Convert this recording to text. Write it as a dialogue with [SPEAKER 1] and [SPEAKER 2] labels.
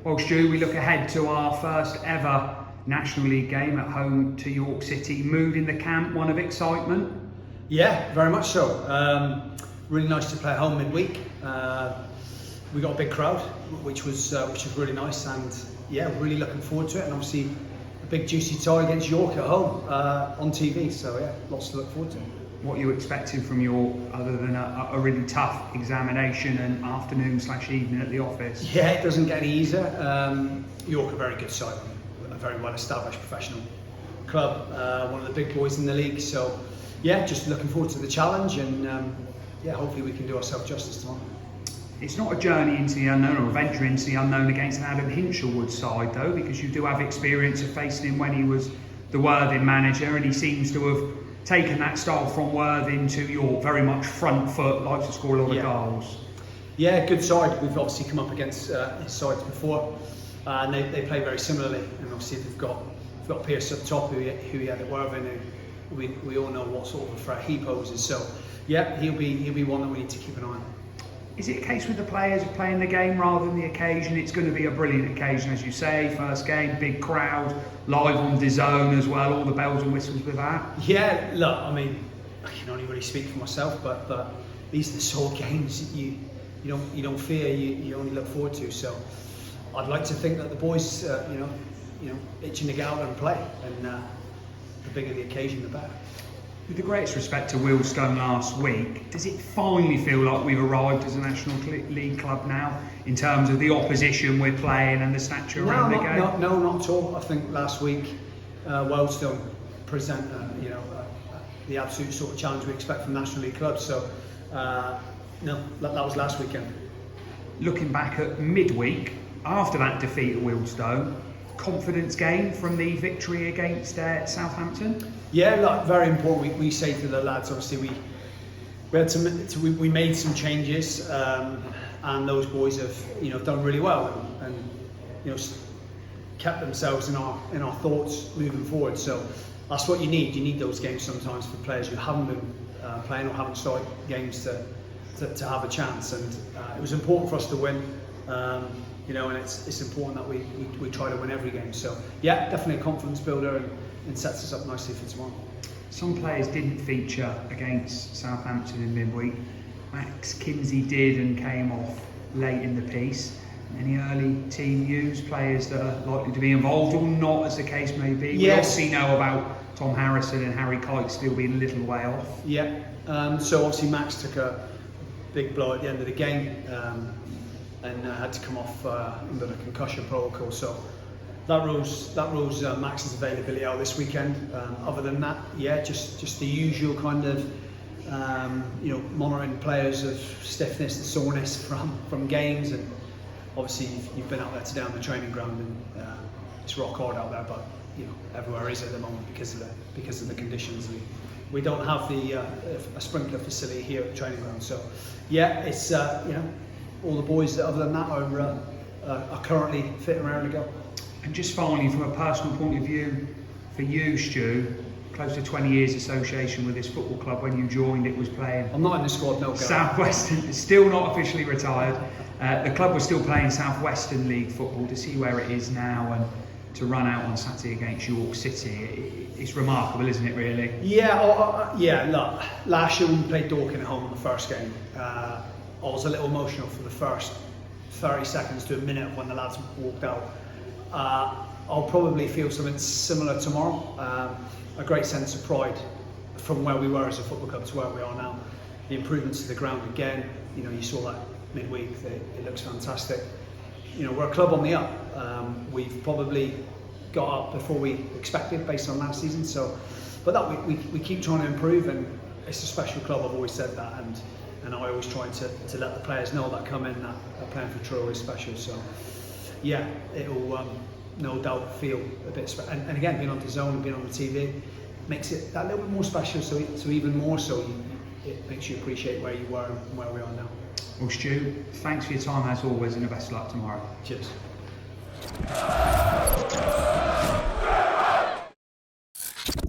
[SPEAKER 1] Well, Stu, we look ahead to our first ever National League game at home to York City. Mood in the camp, one of excitement?
[SPEAKER 2] Yeah, very much so. Really nice to play at home midweek. We got a big crowd, which was really nice, and yeah, really looking forward to it. And obviously, a big juicy tie against York at home on TV. So yeah, lots to look forward to.
[SPEAKER 1] What are you expecting from York, other than a really tough examination and afternoon/evening at the office?
[SPEAKER 2] Yeah, it doesn't get any easier. York are a very good side, a very well-established professional club, one of the big boys in the league. So yeah, just looking forward to the challenge, and yeah, hopefully we can do ourselves justice tomorrow.
[SPEAKER 1] It's not a journey into the unknown or a venture into the unknown against an Adam Hinchelwood side, though, because you do have experience of facing him when he was the Worthing manager, and he seems to have taken that style from Worthing to York, very much front foot, likes to score a lot of goals.
[SPEAKER 2] Yeah, good side. We've obviously come up against his sides before, and they play very similarly. And obviously they've got Pierce up top, who he had at Worthing, and we all know what sort of a threat he poses. So yeah, he'll be one that we need to keep an eye on.
[SPEAKER 1] Is it a case with the players of playing the game rather than the occasion? It's going to be a brilliant occasion, as you say. First game, big crowd, live on DAZN as well, all the bells and whistles with that.
[SPEAKER 2] Yeah, look, I mean, I can only really speak for myself, but these are the sort of games that you don't fear, you only look forward to. So I'd like to think that the boys, itching to get out and play, and the bigger the occasion, the better.
[SPEAKER 1] With the greatest respect to Wealdstone last week, does it finally feel like we've arrived as a National League club now, in terms of the opposition we're playing and the stature around the game?
[SPEAKER 2] No, not at all. I think last week, Wealdstone present, the absolute sort of challenge we expect from National League clubs. So, no, that was last weekend.
[SPEAKER 1] Looking back at midweek, after that defeat at Wealdstone, confidence gained from the victory against Southampton?
[SPEAKER 2] Yeah, look, very important. We say to the lads, obviously we made some changes, and those boys have done really well, and kept themselves in our thoughts moving forward. So that's what you need. You need those games sometimes for players who haven't been playing or haven't started games to have a chance. And it was important for us to win. And it's important that we try to win every game. So yeah, definitely a confidence builder, and sets us up nicely for tomorrow.
[SPEAKER 1] Some players didn't feature against Southampton in midweek. Max Kinsey did and came off late in the piece. Any early team news, players that are likely to be involved or not, as the case may be? We obviously know about Tom Harrison and Harry Kite still being a little way off.
[SPEAKER 2] Yeah, so obviously Max took a big blow at the end of the game, and had to come off under the concussion protocol. So that rules Max's availability out this weekend. Other than that, yeah, just the usual kind of monitoring players of stiffness, the soreness from games, and obviously you've been out there today on the training ground, and it's rock hard out there, but everywhere is at the moment because of the conditions. We don't have a sprinkler facility here at the training ground, so yeah, it's all the boys other than that are currently fit and raring to go.
[SPEAKER 1] And just finally, from a personal point of view, for you, Stu, close to 20 years association with this football club. When you joined, it was playing.
[SPEAKER 2] I'm not in the squad, no.
[SPEAKER 1] South Western, still not officially retired. The club was still playing South Western League football. To see where it is now and to run out on Saturday against York City, it's remarkable, isn't it? Really?
[SPEAKER 2] Yeah, yeah. Look, last year when we played Dorking at home in the first game, I was a little emotional for the first 30 seconds to a minute when the lads walked out. I'll probably feel something similar tomorrow. A great sense of pride from where we were as a football club to where we are now. The improvements to the ground again. You saw that midweek. It looks fantastic. We're a club on the up. We've probably got up before we expected based on last season. So, but that we keep trying to improve, and it's a special club. I've always said that, and I always try to let the players know that come in that are playing for Truro is special. So yeah, it'll no doubt feel a bit special. And again, being on DAZN and being on the TV makes it that little bit more special. So even more so, it makes you appreciate where you were and where we are now.
[SPEAKER 1] Well, Stu, thanks for your time as always, and the best of luck tomorrow.
[SPEAKER 2] Cheers.